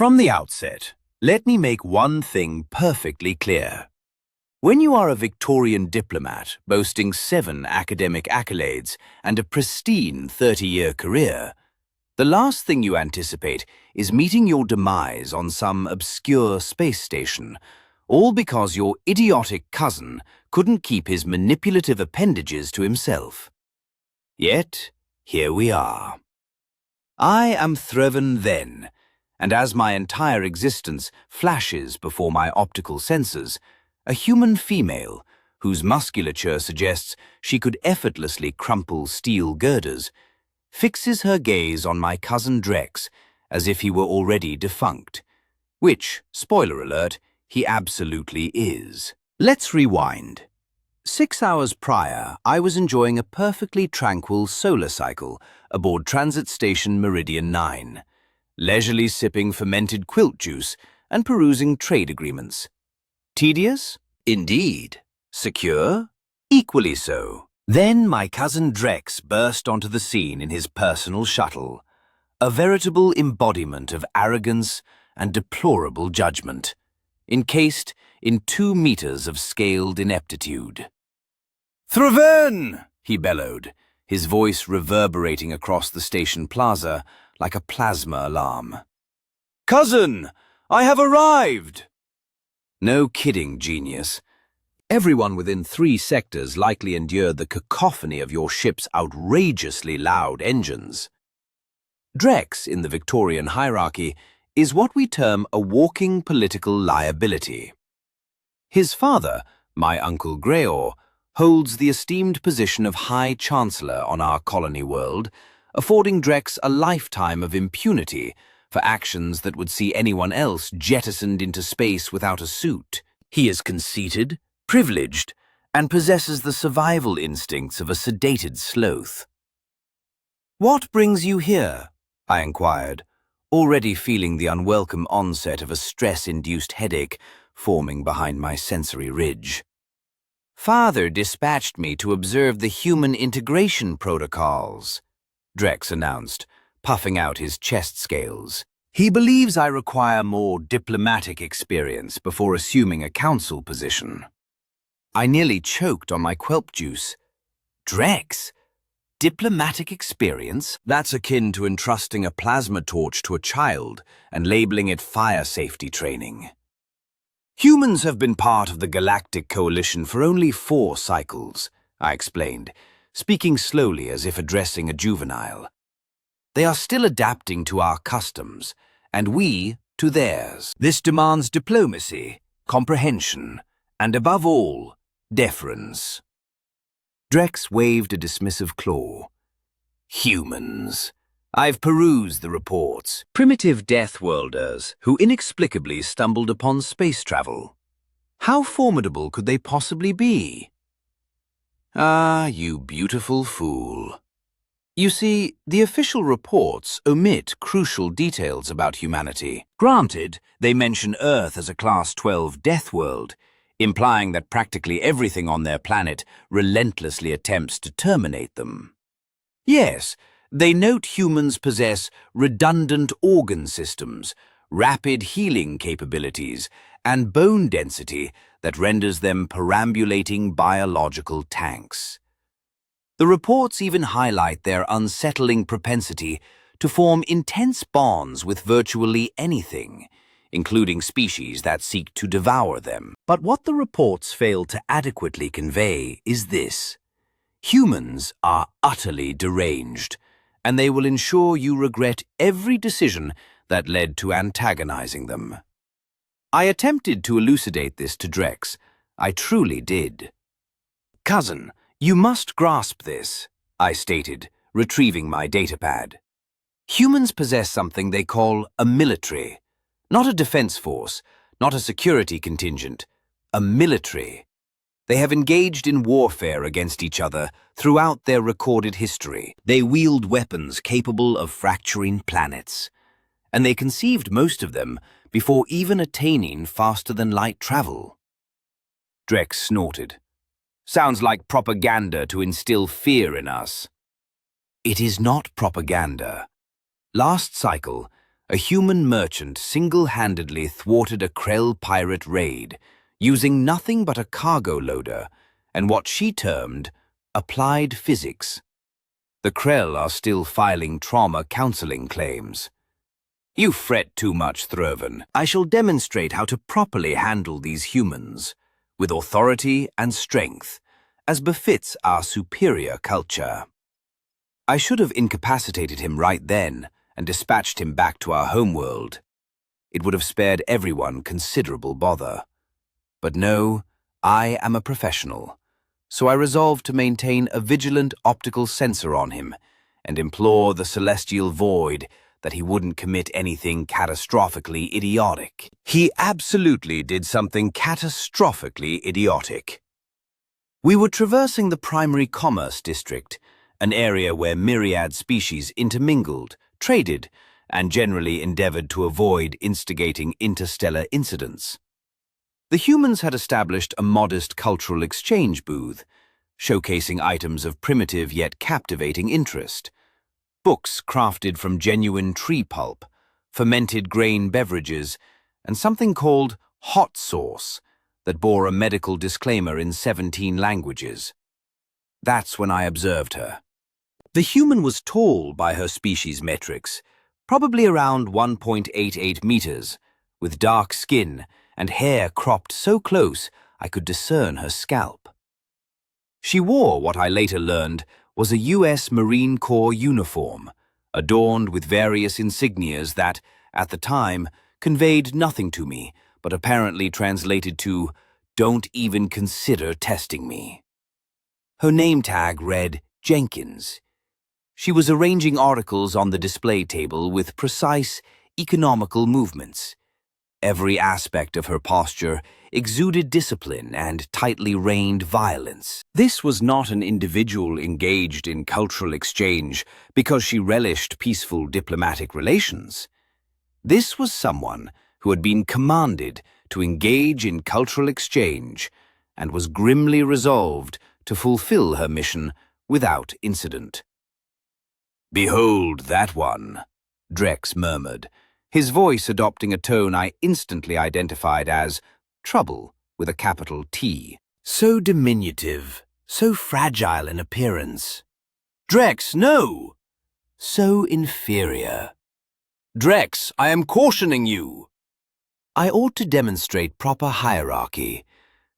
From the outset, let me make one thing perfectly clear. When you are a Victorian diplomat boasting 7 academic accolades and a pristine 30-year career, the last thing you anticipate is meeting your demise on some obscure space station, all because your idiotic cousin couldn't keep his manipulative appendages to himself. Yet, here we are. I am Threven then, and as my entire existence flashes before my optical senses, a human female, whose musculature suggests she could effortlessly crumple steel girders, fixes her gaze on my cousin Drex as if he were already defunct, which, spoiler alert, he absolutely is. Let's rewind. 6 hours prior, I was enjoying a perfectly tranquil solar cycle aboard Transit Station Meridian 9, leisurely sipping fermented quilt juice and perusing trade agreements. Tedious? Indeed. Secure? Equally so. Then my cousin Drex burst onto the scene in his personal shuttle, a veritable embodiment of arrogance and deplorable judgment, encased in 2 meters of scaled ineptitude. "Threven!" he bellowed, his voice reverberating across the station plaza like a plasma alarm. "Cousin, I have arrived!" No kidding, genius. Everyone within 3 sectors likely endured the cacophony of your ship's outrageously loud engines. Drex, in the Victorian hierarchy, is what we term a walking political liability. His father, my Uncle Greor, holds the esteemed position of High Chancellor on our colony world, affording Drex a lifetime of impunity for actions that would see anyone else jettisoned into space without a suit. He is conceited, privileged, and possesses the survival instincts of a sedated sloth. "What brings you here?" I inquired, already feeling the unwelcome onset of a stress-induced headache forming behind my sensory ridge. "Father dispatched me to observe the human integration protocols," Drex announced, puffing out his chest scales. "He believes I require more diplomatic experience before assuming a council position." I nearly choked on my quelp juice. Drex? Diplomatic experience? That's akin to entrusting a plasma torch to a child and labeling it fire safety training. "Humans have been part of the Galactic Coalition for only 4 cycles, I explained, speaking slowly as if addressing a juvenile. They are still adapting to our customs, and we to theirs. This demands diplomacy, comprehension, and above all, deference." Drex waved a dismissive claw. "Humans. I've perused the reports. Primitive deathworlders who inexplicably stumbled upon space travel. How formidable could they possibly be?" "Ah, you beautiful fool. You see, the official reports omit crucial details about humanity. Granted, they mention Earth as a Class 12 death world, implying that practically everything on their planet relentlessly attempts to terminate them. Yes, they note humans possess redundant organ systems, rapid healing capabilities, and bone density that renders them perambulating biological tanks. The reports even highlight their unsettling propensity to form intense bonds with virtually anything, including species that seek to devour them. But what the reports fail to adequately convey is this: humans are utterly deranged, and they will ensure you regret every decision that led to antagonizing them. I attempted to elucidate this to Drex. I truly did. "Cousin, you must grasp this," I stated, retrieving my datapad. "Humans possess something they call a military. Not a defense force, not a security contingent, a military. They have engaged in warfare against each other throughout their recorded history. They wield weapons capable of fracturing planets, and they conceived most of them before even attaining faster-than-light travel." Drex snorted. "Sounds like propaganda to instill fear in us." "It is not propaganda. Last cycle, a human merchant single-handedly thwarted a Krell pirate raid, using nothing but a cargo loader and what she termed applied physics. The Krell are still filing trauma counseling claims. You fret too much, Throven. I shall demonstrate how to properly handle these humans, with authority and strength, as befits our superior culture. I should have incapacitated him right then and dispatched him back to our homeworld. It would have spared everyone considerable bother. But no, I am a professional, so I resolved to maintain a vigilant optical sensor on him and implore the celestial void that he wouldn't commit anything catastrophically idiotic. He absolutely did something catastrophically idiotic. We were traversing the primary commerce district, an area where myriad species intermingled, traded, and generally endeavored to avoid instigating interstellar incidents. The humans had established a modest cultural exchange booth, showcasing items of primitive yet captivating interest. Books crafted from genuine tree pulp, fermented grain beverages, and something called hot sauce that bore a medical disclaimer in 17 languages. That's when I observed her. The human was tall by her species metrics, probably around 1.88 meters, with dark skin and hair cropped so close I could discern her scalp. She wore what I later learned was a U.S. Marine Corps uniform, adorned with various insignias that, at the time, conveyed nothing to me, but apparently translated to, "Don't even consider testing me." Her name tag read Jenkins. She was arranging articles on the display table with precise, economical movements. Every aspect of her posture exuded discipline and tightly reined violence. This was not an individual engaged in cultural exchange because she relished peaceful diplomatic relations. This was someone who had been commanded to engage in cultural exchange and was grimly resolved to fulfill her mission without incident. "Behold that one," Drex murmured, his voice adopting a tone I instantly identified as trouble with a capital T. So diminutive, so fragile in appearance. "Drex, no! So inferior. Drex, I am cautioning you." I ought to demonstrate proper hierarchy,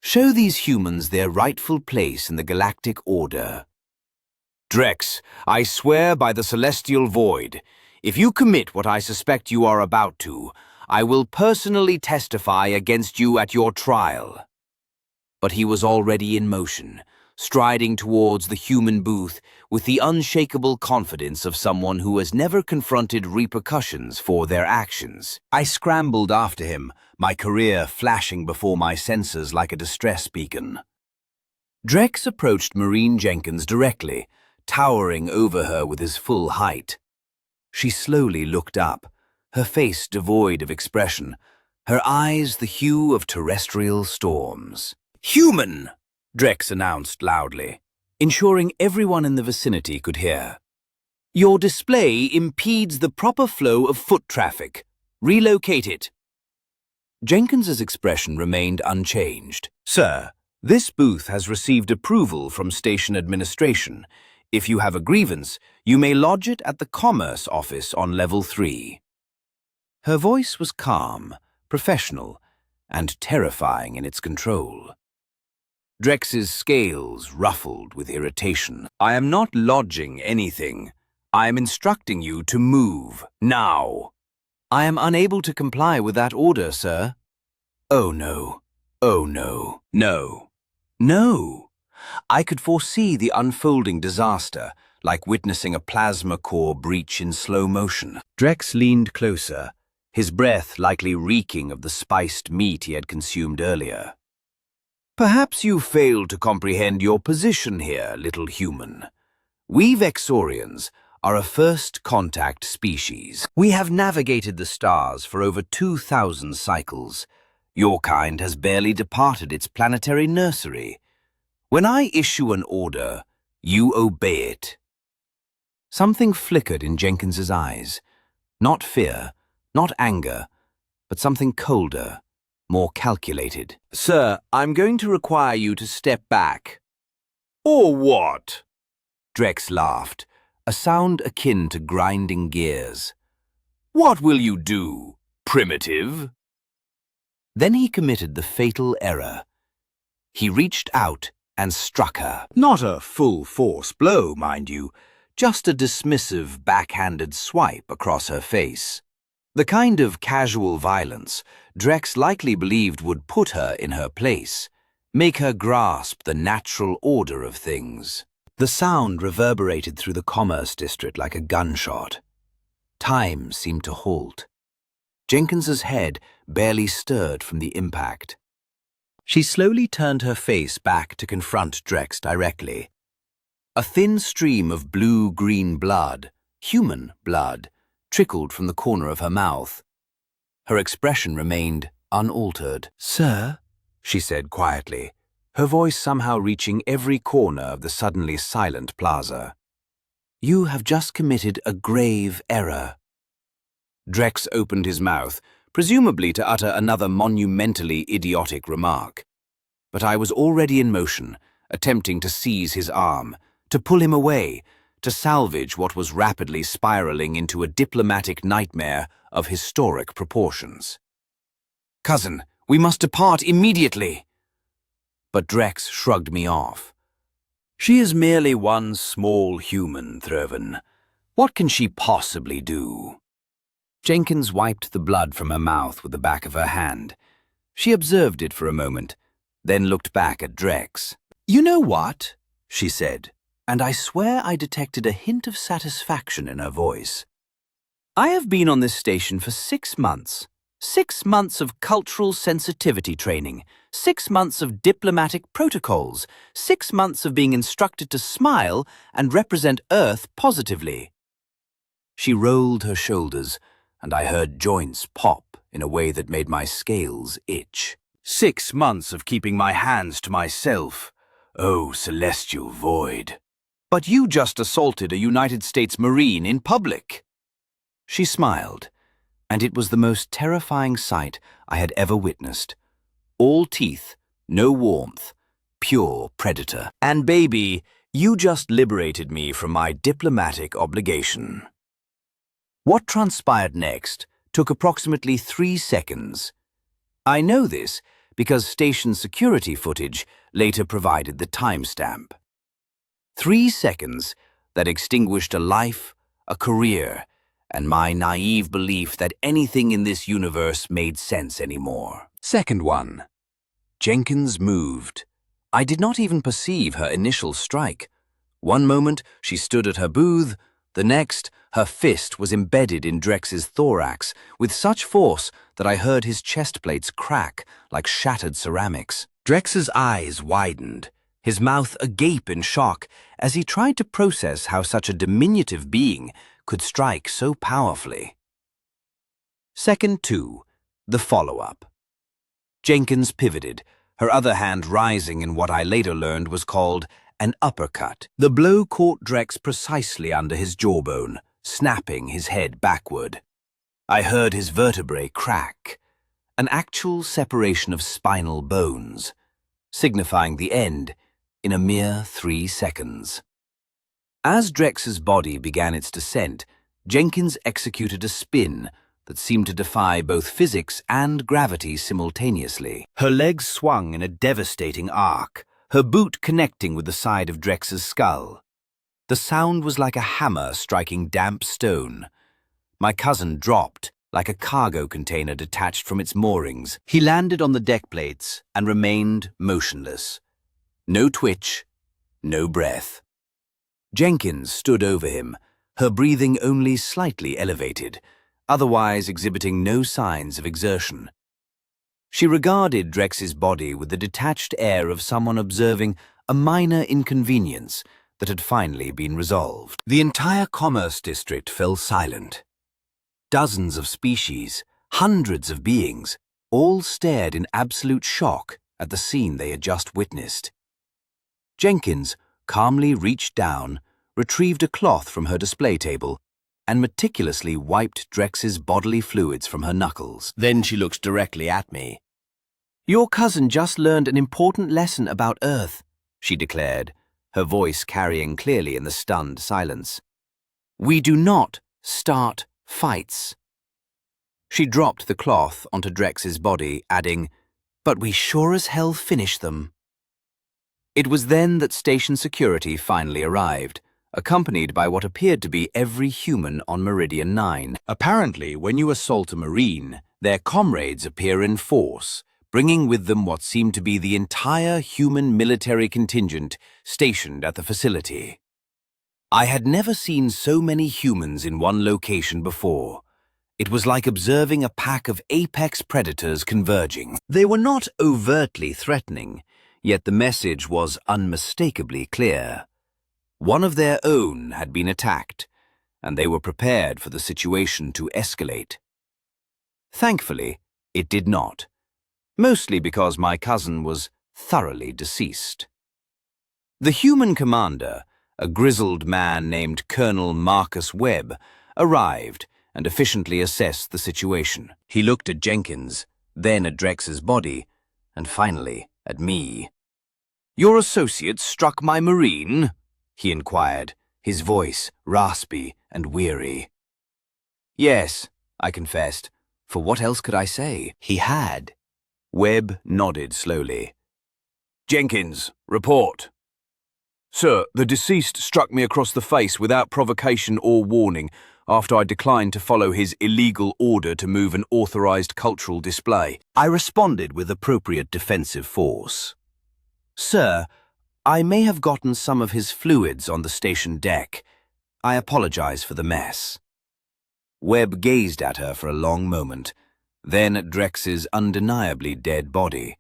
show these humans their rightful place in the galactic order. "Drex, I swear by the celestial void, if you commit what I suspect you are about to, I will personally testify against you at your trial." But he was already in motion, striding towards the human booth with the unshakable confidence of someone who has never confronted repercussions for their actions. I scrambled after him, my career flashing before my senses like a distress beacon. Drex approached Marine Jenkins directly, towering over her with his full height. She slowly looked up, her face devoid of expression, her eyes the hue of terrestrial storms. "Human!" Drex announced loudly, ensuring everyone in the vicinity could hear. "Your display impedes the proper flow of foot traffic. Relocate it." Jenkins's expression remained unchanged. "Sir, this booth has received approval from station administration. If you have a grievance, you may lodge it at the Commerce Office on Level 3. Her voice was calm, professional, and terrifying in its control. Drex's scales ruffled with irritation. "I am not lodging anything. I am instructing you to move, now." "I am unable to comply with that order, sir." "Oh no. Oh no. No. No." I could foresee the unfolding disaster, like witnessing a plasma core breach in slow motion. Drex leaned closer, his breath likely reeking of the spiced meat he had consumed earlier. "Perhaps you failed to comprehend your position here, little human. We Vexorians are a first contact species. We have navigated the stars for over 2,000 cycles. Your kind has barely departed its planetary nursery. When I issue an order, you obey it." Something flickered in Jenkins's eyes. Not fear, Not anger, but something colder, more calculated. "Sir, I'm going to require you to step back." "Or what?" Drex laughed, a sound akin to grinding gears. "What will you do, primitive?" Then he committed the fatal error. He reached out and struck her. Not a full-force blow, mind you, just a dismissive, backhanded swipe across her face. The kind of casual violence Drex likely believed would put her in her place, make her grasp the natural order of things. The sound reverberated through the commerce district like a gunshot. Time seemed to halt. Jenkins's head barely stirred from the impact. She slowly turned her face back to confront Drex directly. A thin stream of blue-green blood, human blood, trickled from the corner of her mouth. Her expression remained unaltered. "Sir," she said quietly, her voice somehow reaching every corner of the suddenly silent plaza. "You have just committed a grave error." Drex opened his mouth, presumably to utter another monumentally idiotic remark. But I was already in motion, attempting to seize his arm, to pull him away, to salvage what was rapidly spiraling into a diplomatic nightmare of historic proportions. "Cousin, we must depart immediately." But Drex shrugged me off. "She is merely one small human, Throven. What can she possibly do?" Jenkins wiped the blood from her mouth with the back of her hand. She observed it for a moment, then looked back at Drex. "You know what?" she said, and I swear I detected a hint of satisfaction in her voice. "I have been on this station for 6 months. 6 months of cultural sensitivity training, 6 months of diplomatic protocols, 6 months of being instructed to smile and represent Earth positively." She rolled her shoulders, and I heard joints pop in a way that made my scales itch. 6 months of keeping my hands to myself. Oh, celestial void. But you just assaulted a United States Marine in public. She smiled, and it was the most terrifying sight I had ever witnessed. All teeth, no warmth, pure predator. "And baby, you just liberated me from my diplomatic obligation." What transpired next took approximately 3 seconds. I know this because station security footage later provided the timestamp. 3 seconds that extinguished a life, a career, and my naive belief that anything in this universe made sense anymore. Second one. Jenkins moved. I did not even perceive her initial strike. One moment she stood at her booth, the next her fist was embedded in Drex's thorax with such force that I heard his chest plates crack like shattered ceramics. Drex's eyes widened, his mouth agape in shock as he tried to process how such a diminutive being could strike so powerfully. Second 2. The follow-up. Jenkins pivoted, her other hand rising in what I later learned was called an uppercut. The blow caught Drex precisely under his jawbone, snapping his head backward. I heard his vertebrae crack, an actual separation of spinal bones, signifying the end in a mere 3 seconds. As Drex's body began its descent, Jenkins executed a spin that seemed to defy both physics and gravity simultaneously. Her legs swung in a devastating arc, her boot connecting with the side of Drex's skull. The sound was like a hammer striking damp stone. My cousin dropped like a cargo container detached from its moorings. He landed on the deck plates and remained motionless. No twitch, no breath. Jenkins stood over him, her breathing only slightly elevated, otherwise exhibiting no signs of exertion. She regarded Drex's body with the detached air of someone observing a minor inconvenience that had finally been resolved. The entire commerce district fell silent. Dozens of species, hundreds of beings, all stared in absolute shock at the scene they had just witnessed. Jenkins calmly reached down, retrieved a cloth from her display table, and meticulously wiped Drex's bodily fluids from her knuckles. Then she looked directly at me. "Your cousin just learned an important lesson about Earth," she declared, her voice carrying clearly in the stunned silence. "We do not start fights." She dropped the cloth onto Drex's body, adding, "But we sure as hell finish them." It was then that station security finally arrived, accompanied by what appeared to be every human on Meridian 9. Apparently, when you assault a Marine, their comrades appear in force, bringing with them what seemed to be the entire human military contingent stationed at the facility. I had never seen so many humans in one location before. It was like observing a pack of apex predators converging. They were not overtly threatening, yet the message was unmistakably clear. One of their own had been attacked, and they were prepared for the situation to escalate. Thankfully, it did not, mostly because my cousin was thoroughly deceased. The human commander, a grizzled man named Colonel Marcus Webb, arrived and efficiently assessed the situation. He looked at Jenkins, then at Drex's body, and finally at me. "Your associate struck my Marine?" he inquired, his voice raspy and weary. "Yes," I confessed. For what else could I say? He had. Webb nodded slowly. "Jenkins, report." "Sir, the deceased struck me across the face without provocation or warning after I declined to follow his illegal order to move an authorized cultural display." I responded with appropriate defensive force. "Sir, I may have gotten some of his fluids on the station deck. I apologize for the mess." Webb gazed at her for a long moment, then at Drex's undeniably dead body,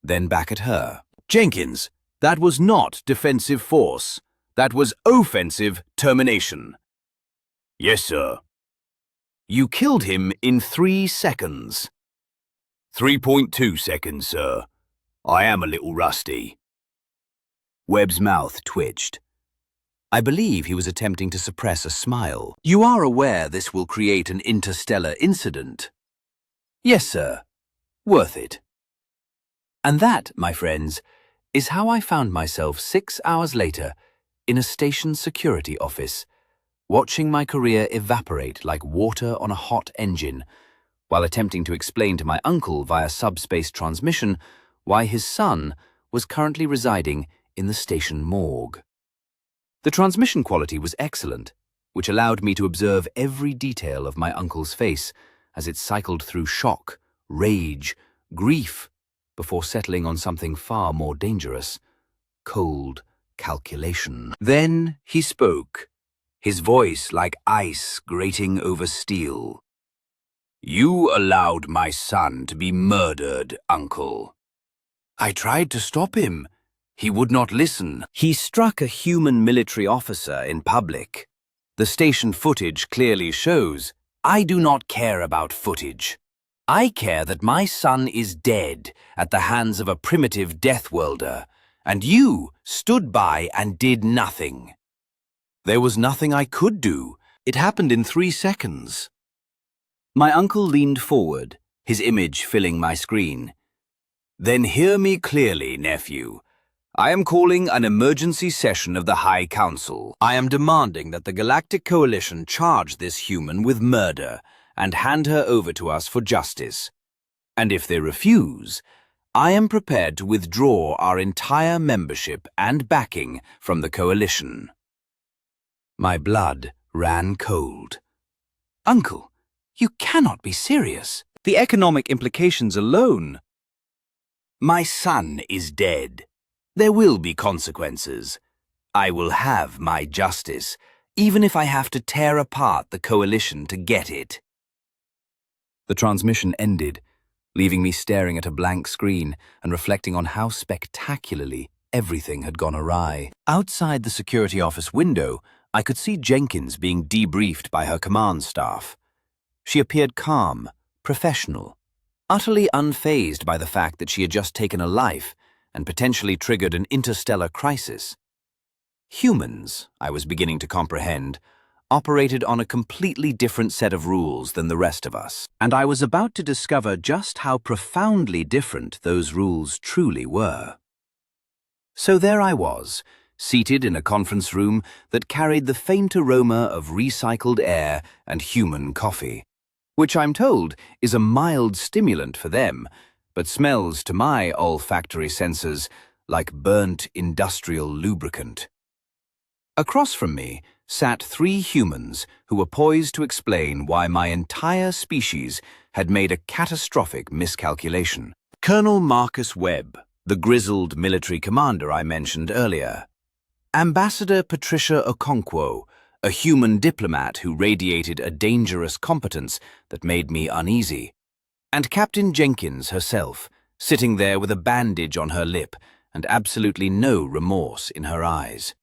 then back at her. "Jenkins, that was not defensive force. That was offensive termination." "Yes, sir." "You killed him in 3 seconds. 3.2 seconds, sir. I am a little rusty." Webb's mouth twitched. I believe he was attempting to suppress a smile. "You are aware this will create an interstellar incident?" "Yes, sir. Worth it." And that, my friends, is how I found myself 6 hours later in a station security office, watching my career evaporate like water on a hot engine, while attempting to explain to my uncle via subspace transmission why his son was currently residing in the station morgue. The transmission quality was excellent, which allowed me to observe every detail of my uncle's face as it cycled through shock, rage, grief, before settling on something far more dangerous: cold calculation. Then he spoke, his voice like ice grating over steel. "You allowed my son to be murdered, Uncle." "I tried to stop him. He would not listen. He struck a human military officer in public. The station footage clearly shows. I do not care about footage. I care that my son is dead at the hands of a primitive deathworlder, and you stood by and did nothing." "There was nothing I could do. It happened in 3 seconds. My uncle leaned forward, his image filling my screen. "Then hear me clearly, nephew. I am calling an emergency session of the High Council. I am demanding that the Galactic Coalition charge this human with murder and hand her over to us for justice. And if they refuse, I am prepared to withdraw our entire membership and backing from the Coalition." My blood ran cold. "Uncle, you cannot be serious. The economic implications alone." "My son is dead. There will be consequences. I will have my justice, even if I have to tear apart the Coalition to get it." The transmission ended, leaving me staring at a blank screen and reflecting on how spectacularly everything had gone awry. Outside the security office window, I could see Jenkins being debriefed by her command staff. She appeared calm, professional, utterly unfazed by the fact that she had just taken a life and potentially triggered an interstellar crisis. Humans, I was beginning to comprehend, operated on a completely different set of rules than the rest of us. And I was about to discover just how profoundly different those rules truly were. So there I was, seated in a conference room that carried the faint aroma of recycled air and human coffee, which I'm told is a mild stimulant for them, but smells to my olfactory senses like burnt industrial lubricant. Across from me sat 3 humans who were poised to explain why my entire species had made a catastrophic miscalculation. Colonel Marcus Webb, the grizzled military commander I mentioned earlier. Ambassador Patricia Okonkwo, a human diplomat who radiated a dangerous competence that made me uneasy. And Captain Jenkins herself, sitting there with a bandage on her lip and absolutely no remorse in her eyes.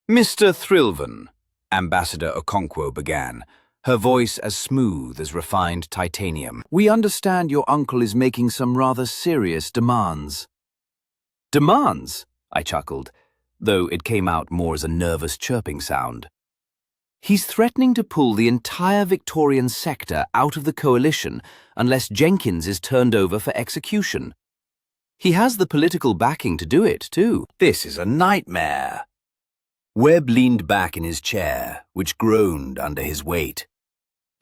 Mr. Thrilvan, Ambassador Okonkwo began, her voice as smooth as refined titanium. We understand your uncle is making some rather serious demands. Demands? I chuckled, though it came out more as a nervous chirping sound. He's threatening to pull the entire Victorian sector out of the coalition unless Jenkins is turned over for execution. He has the political backing to do it, too. This is a nightmare. Webb leaned back in his chair, which groaned under his weight.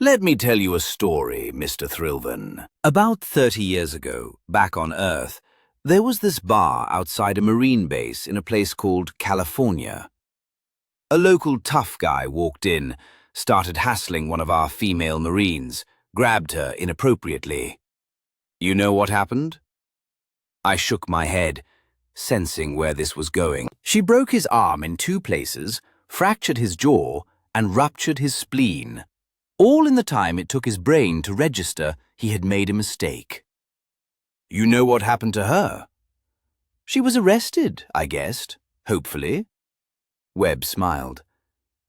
Let me tell you a story, Mr. Thrilvan. About 30 years ago, back on Earth, there was this bar outside a Marine base in a place called California. A local tough guy walked in, started hassling one of our female Marines, grabbed her inappropriately. You know what happened? I shook my head, sensing where this was going. She broke his arm in 2 places, fractured his jaw, and ruptured his spleen, all in the time it took his brain to register he had made a mistake. You know what happened to her? She was arrested, I guessed, hopefully. Webb smiled.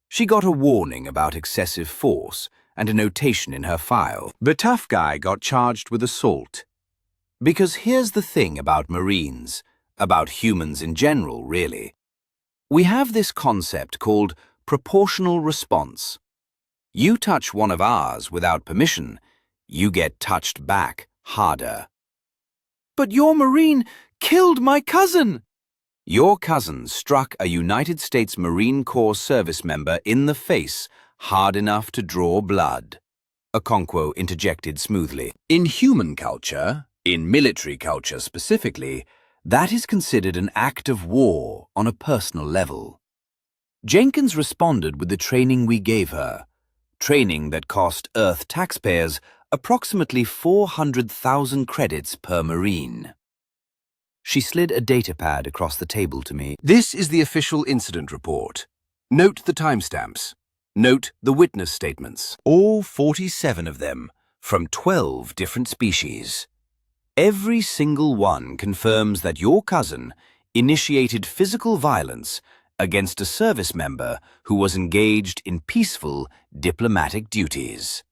She got a warning about excessive force and a notation in her file. The tough guy got charged with assault. Because here's the thing about Marines, about humans in general, really. We have this concept called proportional response. You touch one of ours without permission, you get touched back harder. But your Marine killed my cousin! Your cousin struck a United States Marine Corps service member in the face hard enough to draw blood, Okonkwo interjected smoothly. In human culture, in military culture specifically, that is considered an act of war on a personal level. Jenkins responded with the training we gave her, training that cost Earth taxpayers approximately 400,000 credits per Marine. She slid a datapad across the table to me. This is the official incident report. Note the timestamps. Note the witness statements. All 47 of them, from 12 different species. Every single one confirms that your cousin initiated physical violence against a service member who was engaged in peaceful diplomatic duties.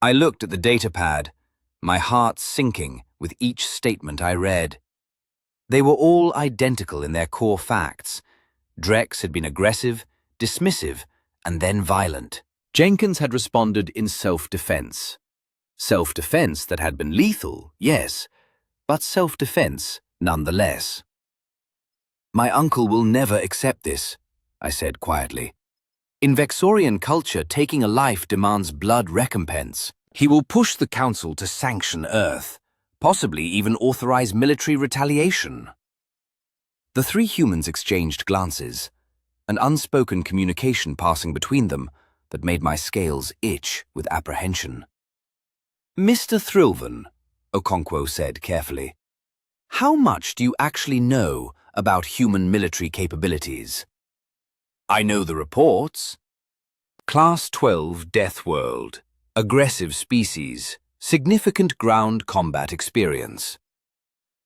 I looked at the datapad, my heart sinking with each statement I read. They were all identical in their core facts. Drex had been aggressive, dismissive, and then violent. Jenkins had responded in self-defense. Self-defense that had been lethal, yes, but self-defense nonetheless. My uncle will never accept this, I said quietly. In Vexorian culture, taking a life demands blood recompense. He will push the Council to sanction Earth, possibly even authorize military retaliation. The 3 humans exchanged glances, an unspoken communication passing between them that made my scales itch with apprehension. Mr. Thrilvan, Okonkwo said carefully, how much do you actually know about human military capabilities? I know the reports. Class 12 Death World, aggressive species, significant ground combat experience.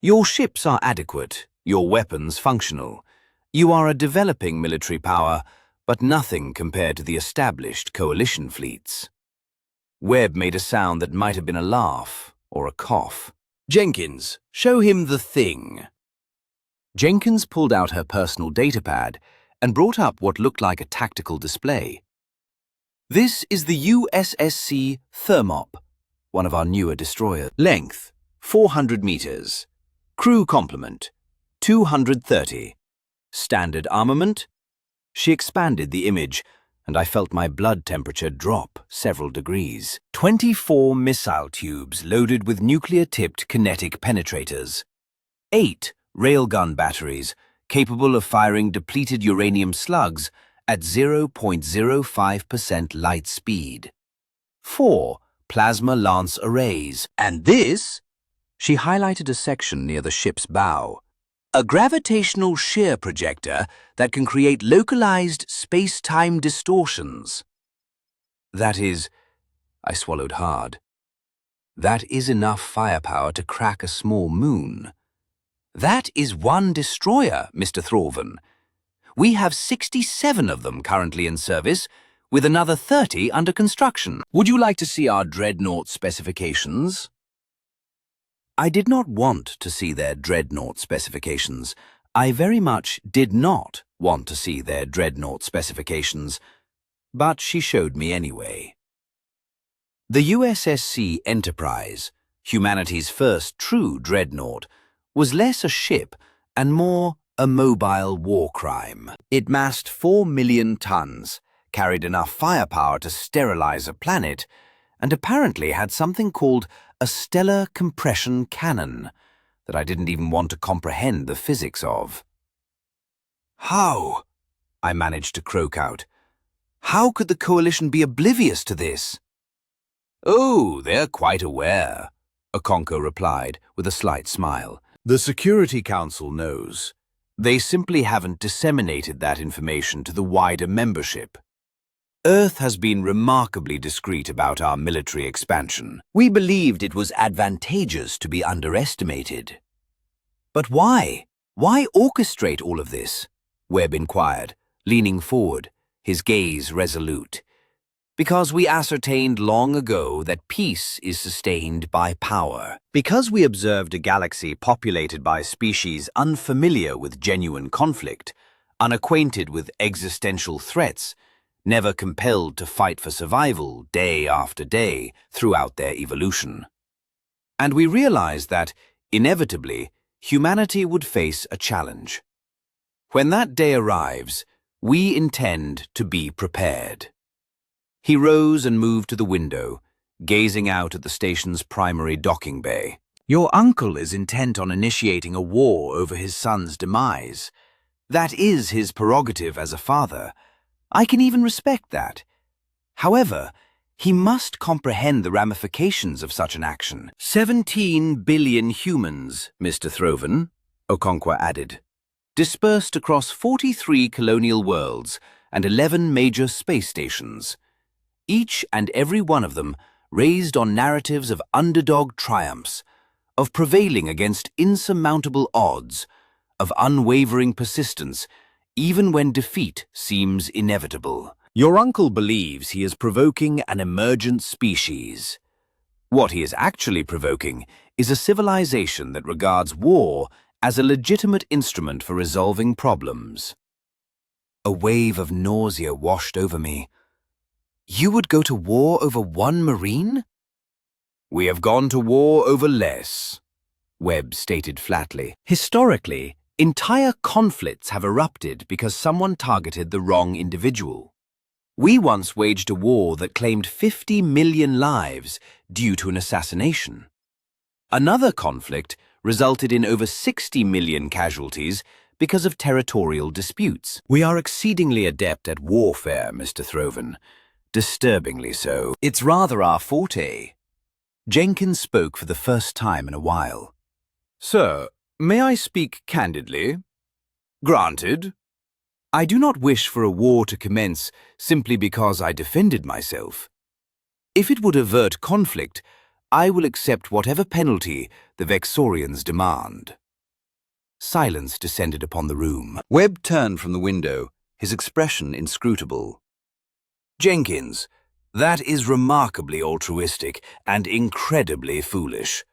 Your ships are adequate, your weapons functional. You are a developing military power, but nothing compared to the established coalition fleets. Webb made a sound that might have been a laugh or a cough. Jenkins, show him the thing. Jenkins pulled out her personal datapad and brought up what looked like a tactical display. This is the USSC Thermop, one of our newer destroyers. Length, 400 meters. Crew complement, 230. Standard armament. She expanded the image, and I felt my blood temperature drop several degrees. 24 missile tubes loaded with nuclear-tipped kinetic penetrators. 8 railgun batteries capable of firing depleted uranium slugs at 0.05% light speed. 4 plasma lance arrays. And this? She highlighted a section near the ship's bow. A gravitational shear projector that can create localized space-time distortions. That is, I swallowed hard. That is enough firepower to crack a small moon. That is one destroyer, Mr. Thorven. We have 67 of them currently in service, with another 30 under construction. Would you like to see our dreadnought specifications? I did not want to see their dreadnought specifications. I very much did not want to see their dreadnought specifications, but she showed me anyway. The USSC Enterprise, humanity's first true dreadnought, was less a ship and more a mobile war crime. It massed 4 million tons, carried enough firepower to sterilize a planet, and apparently had something called a stellar compression cannon that I didn't even want to comprehend the physics of. How? I managed to croak out. How could the Coalition be oblivious to this? Oh, they're quite aware, Okonkwo replied with a slight smile. The Security Council knows. They simply haven't disseminated that information to the wider membership. Earth has been remarkably discreet about our military expansion. We believed it was advantageous to be underestimated. But why? Why orchestrate all of this? Webb inquired, leaning forward, his gaze resolute. Because we ascertained long ago that peace is sustained by power. Because we observed a galaxy populated by species unfamiliar with genuine conflict, unacquainted with existential threats, never compelled to fight for survival day after day throughout their evolution. And we realized that, inevitably, humanity would face a challenge. When that day arrives, we intend to be prepared. He rose and moved to the window, gazing out at the station's primary docking bay. Your uncle is intent on initiating a war over his son's demise. That is his prerogative as a father. I can even respect that. However, he must comprehend the ramifications of such an action. 17 billion humans, Mr. Throven, Okonkwo added, dispersed across 43 colonial worlds and 11 major space stations. Each and every one of them raised on narratives of underdog triumphs, of prevailing against insurmountable odds, of unwavering persistence, even when defeat seems inevitable. Your uncle believes he is provoking an emergent species. What he is actually provoking is a civilization that regards war as a legitimate instrument for resolving problems. A wave of nausea washed over me. You would go to war over one Marine? We have gone to war over less, Webb stated flatly. Historically, entire conflicts have erupted because someone targeted the wrong individual. We once waged a war that claimed 50 million lives due to an assassination. Another conflict resulted in over 60 million casualties because of territorial disputes. We are exceedingly adept at warfare, Mr. Throven. Disturbingly so. It's rather our forte. Jenkins spoke for the first time in a while. Sir, may I speak candidly? Granted. I do not wish for a war to commence simply because I defended myself. If it would avert conflict, I will accept whatever penalty the Vexorians demand. Silence descended upon the room. Webb turned from the window, his expression inscrutable. Jenkins, that is remarkably altruistic and incredibly foolish.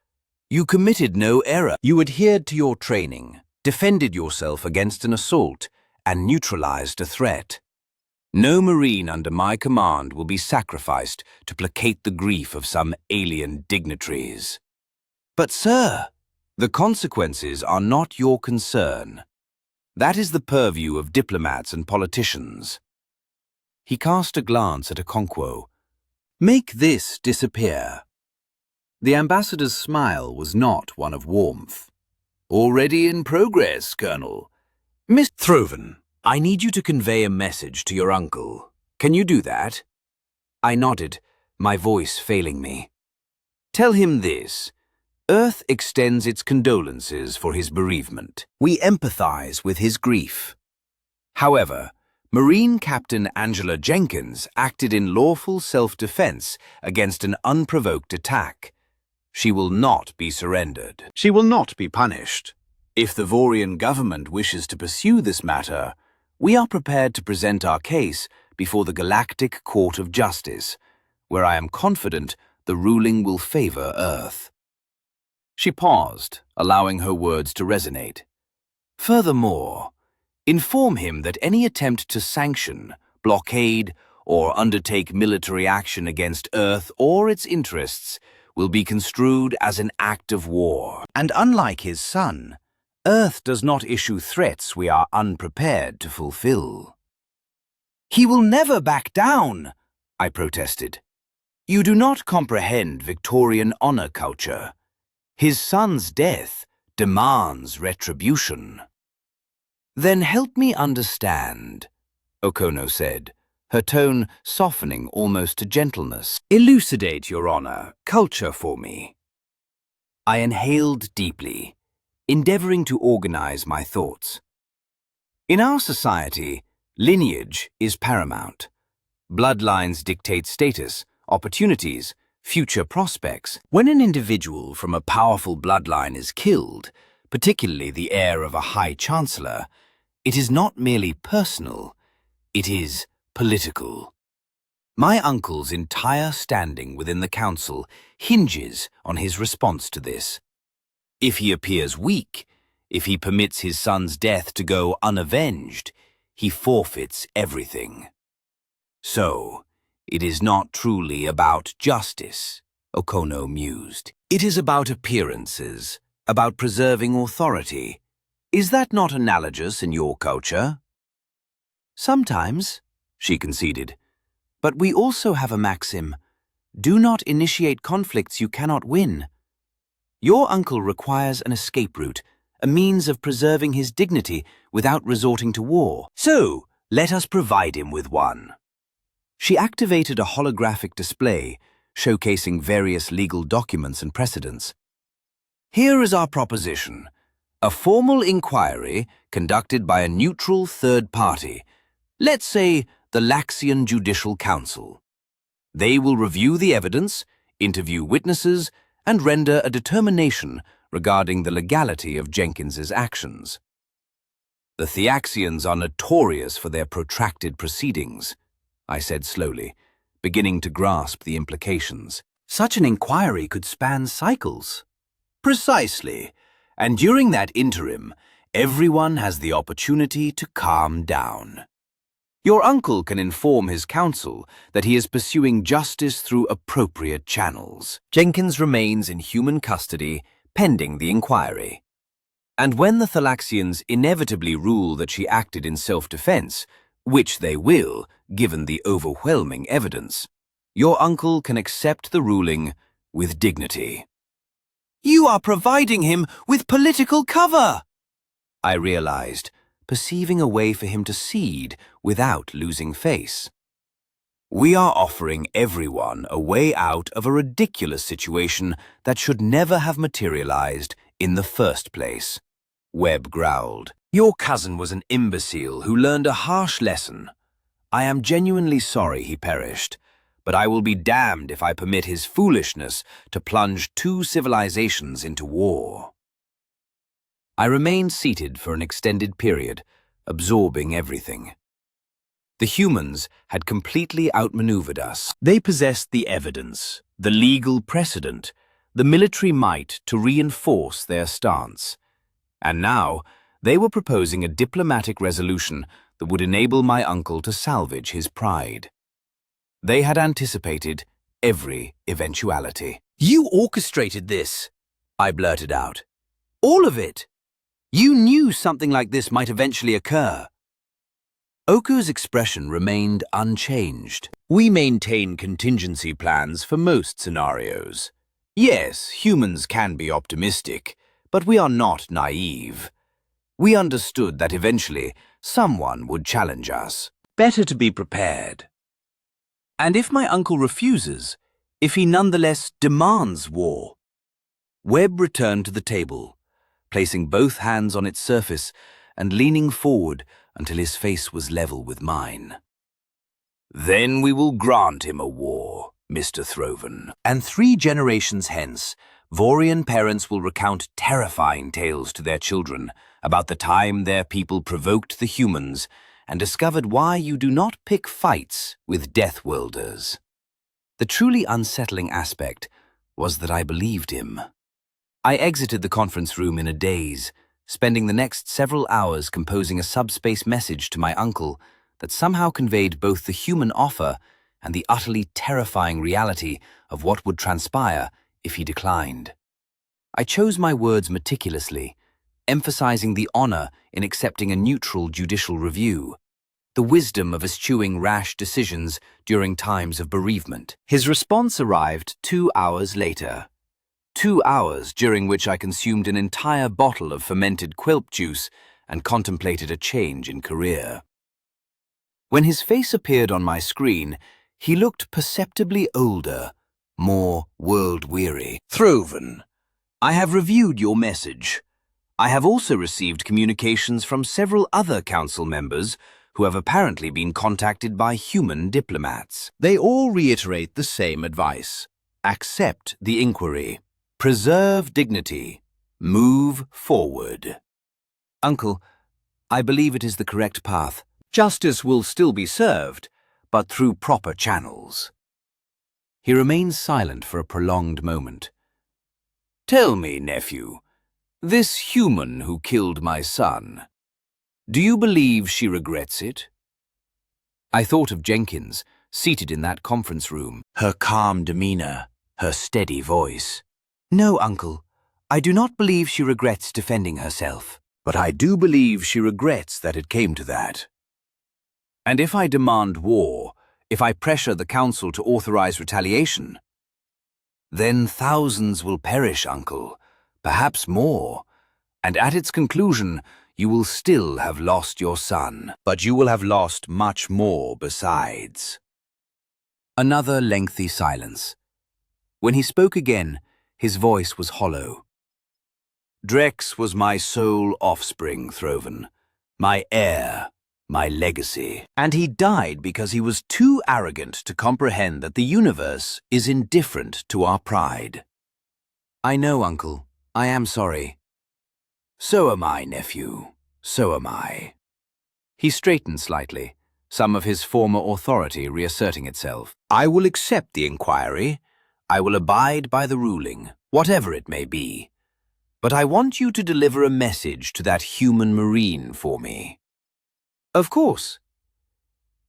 You committed no error. You adhered to your training, defended yourself against an assault, and neutralized a threat. No Marine under my command will be sacrificed to placate the grief of some alien dignitaries. But, sir, the consequences are not your concern. That is the purview of diplomats and politicians. He cast a glance at Okonkwo. Make this disappear. The ambassador's smile was not one of warmth. Already in progress, Colonel. Miss Throven, I need you to convey a message to your uncle. Can you do that? I nodded, my voice failing me. Tell him this. Earth extends its condolences for his bereavement. We empathize with his grief. However, Marine Captain Angela Jenkins acted in lawful self-defense against an unprovoked attack. She will not be surrendered. She will not be punished. If the Vorian government wishes to pursue this matter, we are prepared to present our case before the Galactic Court of Justice, where I am confident the ruling will favor Earth. She paused, allowing her words to resonate. Furthermore, inform him that any attempt to sanction, blockade, or undertake military action against Earth or its interests will be construed as an act of war. And unlike his son, Earth does not issue threats we are unprepared to fulfill. He will never back down, I protested. You do not comprehend Victorian honor culture. His son's death demands retribution. Then help me understand, Okono said, her tone softening almost to gentleness. Elucidate, Your Honor, culture for me. I inhaled deeply, endeavoring to organize my thoughts. In our society, lineage is paramount. Bloodlines dictate status, opportunities, future prospects. When an individual from a powerful bloodline is killed, particularly the heir of a high chancellor, it is not merely personal, it is political. My uncle's entire standing within the council hinges on his response to this. If he appears weak, if he permits his son's death to go unavenged, he forfeits everything. So, it is not truly about justice, Okono mused. It is about appearances, about preserving authority. Is that not analogous in your culture? Sometimes, she conceded. But we also have a maxim: do not initiate conflicts you cannot win. Your uncle requires an escape route, a means of preserving his dignity without resorting to war. So, let us provide him with one. She activated a holographic display, showcasing various legal documents and precedents. Here is our proposition: a formal inquiry conducted by a neutral third party, let's say the Laxian Judicial Council. They will review the evidence, interview witnesses, and render a determination regarding the legality of Jenkins's actions. The Theaxians are notorious for their protracted proceedings, I said slowly, beginning to grasp the implications. Such an inquiry could span cycles. Precisely, and during that interim, everyone has the opportunity to calm down. Your uncle can inform his counsel that he is pursuing justice through appropriate channels. Jenkins remains in human custody pending the inquiry. And when the Thalaxians inevitably rule that she acted in self-defense, which they will, given the overwhelming evidence, your uncle can accept the ruling with dignity. You are providing him with political cover, I realized, perceiving a way for him to cede without losing face. We are offering everyone a way out of a ridiculous situation that should never have materialized in the first place, Webb growled. Your cousin was an imbecile who learned a harsh lesson. I am genuinely sorry he perished, but I will be damned if I permit his foolishness to plunge two civilizations into war. I remained seated for an extended period, absorbing everything. The humans had completely outmaneuvered us. They possessed the evidence, the legal precedent, the military might to reinforce their stance. And now, they were proposing a diplomatic resolution that would enable my uncle to salvage his pride. They had anticipated every eventuality. You orchestrated this, I blurted out. All of it! You knew something like this might eventually occur. Oku's expression remained unchanged. We maintain contingency plans for most scenarios. Yes, humans can be optimistic, but we are not naive. We understood that eventually someone would challenge us. Better to be prepared. And if my uncle refuses, if he nonetheless demands war? Webb returned to the table, placing both hands on its surface and leaning forward until his face was level with mine. Then we will grant him a war, Mr. Throven. And 3 generations hence, Vorian parents will recount terrifying tales to their children about the time their people provoked the humans and discovered why you do not pick fights with deathworlders. The truly unsettling aspect was that I believed him. I exited the conference room in a daze, spending the next several hours composing a subspace message to my uncle that somehow conveyed both the human offer and the utterly terrifying reality of what would transpire if he declined. I chose my words meticulously, emphasizing the honor in accepting a neutral judicial review, the wisdom of eschewing rash decisions during times of bereavement. His response arrived 2 hours later. 2 hours during which I consumed an entire bottle of fermented quilp juice and contemplated a change in career. When his face appeared on my screen, he looked perceptibly older, more world-weary. Throven, I have reviewed your message. I have also received communications from several other council members who have apparently been contacted by human diplomats. They all reiterate the same advice. Accept the inquiry. Preserve dignity. Move forward. Uncle, I believe it is the correct path. Justice will still be served, but through proper channels. He remains silent for a prolonged moment. Tell me, nephew, this human who killed my son, do you believe she regrets it? I thought of Jenkins, seated in that conference room, her calm demeanor, her steady voice. No, Uncle, I do not believe she regrets defending herself. But I do believe she regrets that it came to that. And if I demand war, if I pressure the Council to authorize retaliation, then thousands will perish, Uncle, perhaps more, and at its conclusion, you will still have lost your son, but you will have lost much more besides. Another lengthy silence. When he spoke again, his voice was hollow. Drex was my sole offspring, Throven, my heir, my legacy. And he died because he was too arrogant to comprehend that the universe is indifferent to our pride. I know, Uncle. I am sorry. So am I, nephew. So am I. He straightened slightly, some of his former authority reasserting itself. I will accept the inquiry. I will abide by the ruling, whatever it may be. But I want you to deliver a message to that human marine for me. Of course.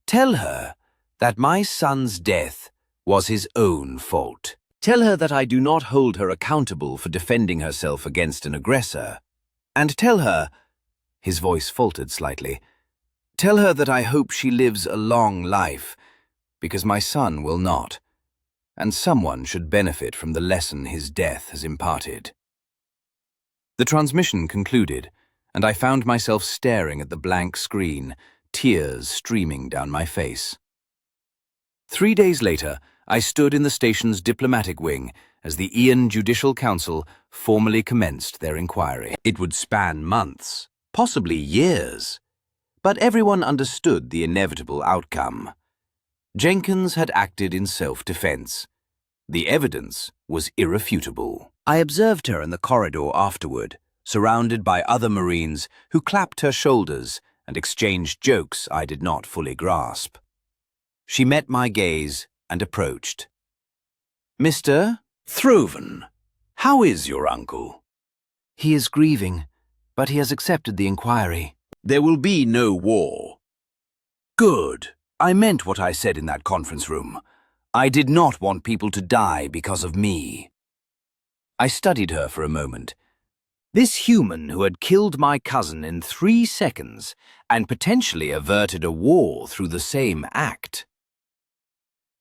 Tell her that my son's death was his own fault. Tell her that I do not hold her accountable for defending herself against an aggressor. And tell her, his voice faltered slightly, tell her that I hope she lives a long life, because my son will not. And someone should benefit from the lesson his death has imparted. The transmission concluded, and I found myself staring at the blank screen, tears streaming down my face. 3 days later, I stood in the station's diplomatic wing as the Ian Judicial Council formally commenced their inquiry. It would span months, possibly years, but everyone understood the inevitable outcome. Jenkins had acted in self-defense. The evidence was irrefutable. I observed her in the corridor afterward, surrounded by other Marines who clapped her shoulders and exchanged jokes I did not fully grasp. She met my gaze and approached. Mr. Throven, how is your uncle? He is grieving, but he has accepted the inquiry. There will be no war. Good. I meant what I said in that conference room. I did not want people to die because of me. I studied her for a moment. This human who had killed my cousin in 3 seconds and potentially averted a war through the same act.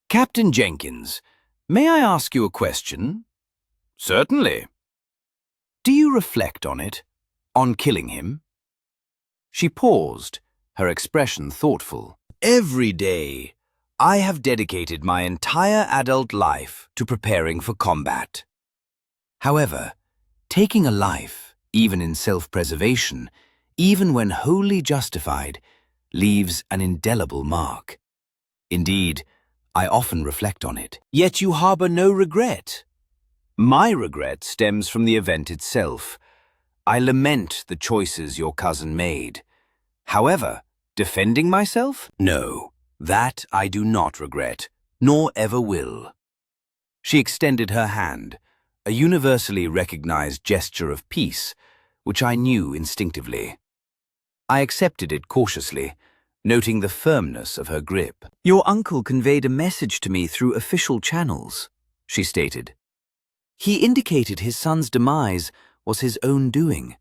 Captain Jenkins, may I ask you a question? Certainly. Do you reflect on it? On killing him? She paused, her expression thoughtful. Every day, I have dedicated my entire adult life to preparing for combat. However, taking a life, even in self-preservation, even when wholly justified, leaves an indelible mark. Indeed, I often reflect on it. Yet you harbor no regret. My regret stems from the event itself. I lament the choices your cousin made. However, defending myself? No, that I do not regret, nor ever will. She extended her hand, a universally recognized gesture of peace, which I knew instinctively. I accepted it cautiously, noting the firmness of her grip. Your uncle conveyed a message to me through official channels, she stated. He indicated his son's demise was his own doing.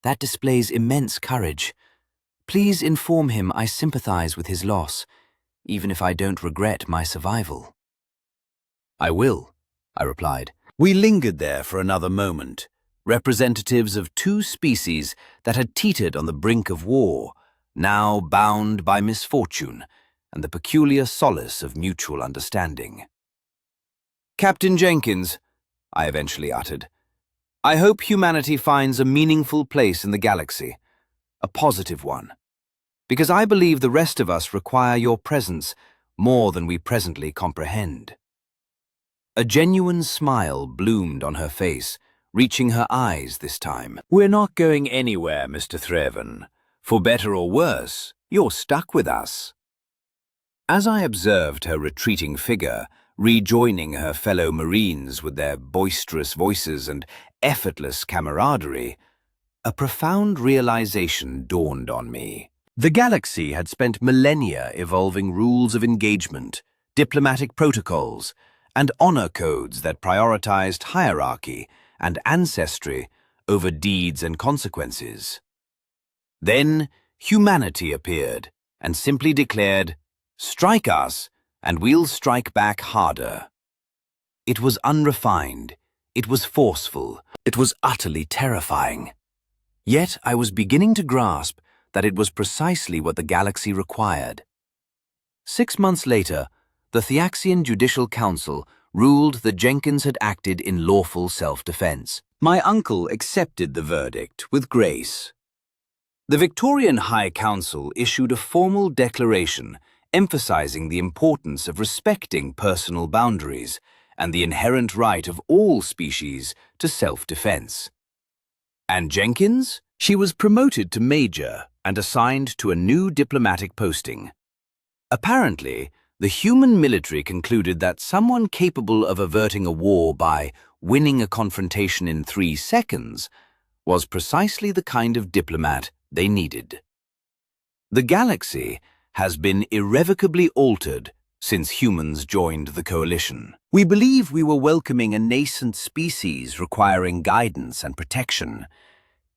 That displays immense courage. Please inform him I sympathize with his loss, even if I don't regret my survival. I will, I replied. We lingered there for another moment, representatives of 2 species that had teetered on the brink of war, now bound by misfortune and the peculiar solace of mutual understanding. Captain Jenkins, I eventually uttered, I hope humanity finds a meaningful place in the galaxy, a positive one, because I believe the rest of us require your presence more than we presently comprehend. A genuine smile bloomed on her face, reaching her eyes this time. We're not going anywhere, Mr. Threven. For better or worse, you're stuck with us. As I observed her retreating figure, rejoining her fellow Marines with their boisterous voices and effortless camaraderie, a profound realization dawned on me. The galaxy had spent millennia evolving rules of engagement, diplomatic protocols, and honor codes that prioritized hierarchy and ancestry over deeds and consequences. Then humanity appeared and simply declared, "Strike us, and we'll strike back harder." It was unrefined, it was forceful, it was utterly terrifying. Yet I was beginning to grasp that it was precisely what the galaxy required. 6 months later, the Thiaxian Judicial Council ruled that Jenkins had acted in lawful self-defense. My uncle accepted the verdict with grace. The Victorian High Council issued a formal declaration emphasizing the importance of respecting personal boundaries and the inherent right of all species to self-defense. And Jenkins? She was promoted to major and assigned to a new diplomatic posting. Apparently, the human military concluded that someone capable of averting a war by winning a confrontation in 3 seconds was precisely the kind of diplomat they needed. The galaxy has been irrevocably altered since humans joined the coalition. We believe we were welcoming a nascent species requiring guidance and protection.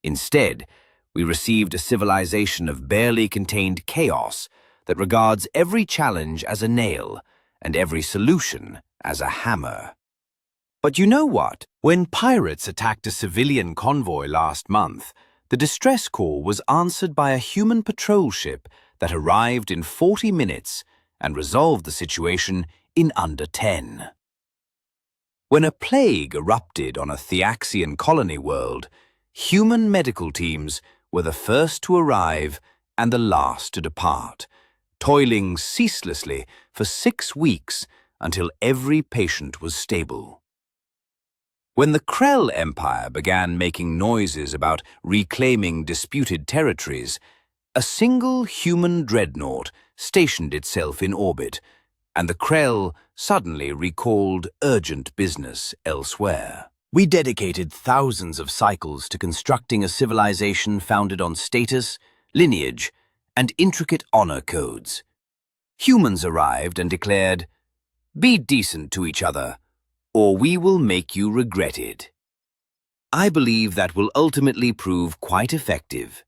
Instead, we received a civilization of barely contained chaos that regards every challenge as a nail and every solution as a hammer. But you know what? When pirates attacked a civilian convoy last month, the distress call was answered by a human patrol ship that arrived in 40 minutes and resolved the situation in under 10. When a plague erupted on a Thiaxian colony world, human medical teams were the first to arrive and the last to depart, toiling ceaselessly for 6 weeks until every patient was stable. When the Krell Empire began making noises about reclaiming disputed territories, a single human dreadnought stationed itself in orbit, and the Krell suddenly recalled urgent business elsewhere. We dedicated thousands of cycles to constructing a civilization founded on status, lineage, and intricate honor codes. Humans arrived and declared, "Be decent to each other, or we will make you regret it." I believe that will ultimately prove quite effective.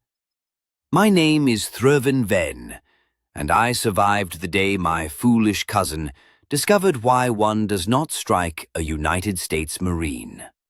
My name is Thrurvin Ven, and I survived the day my foolish cousin discovered why one does not strike a United States Marine.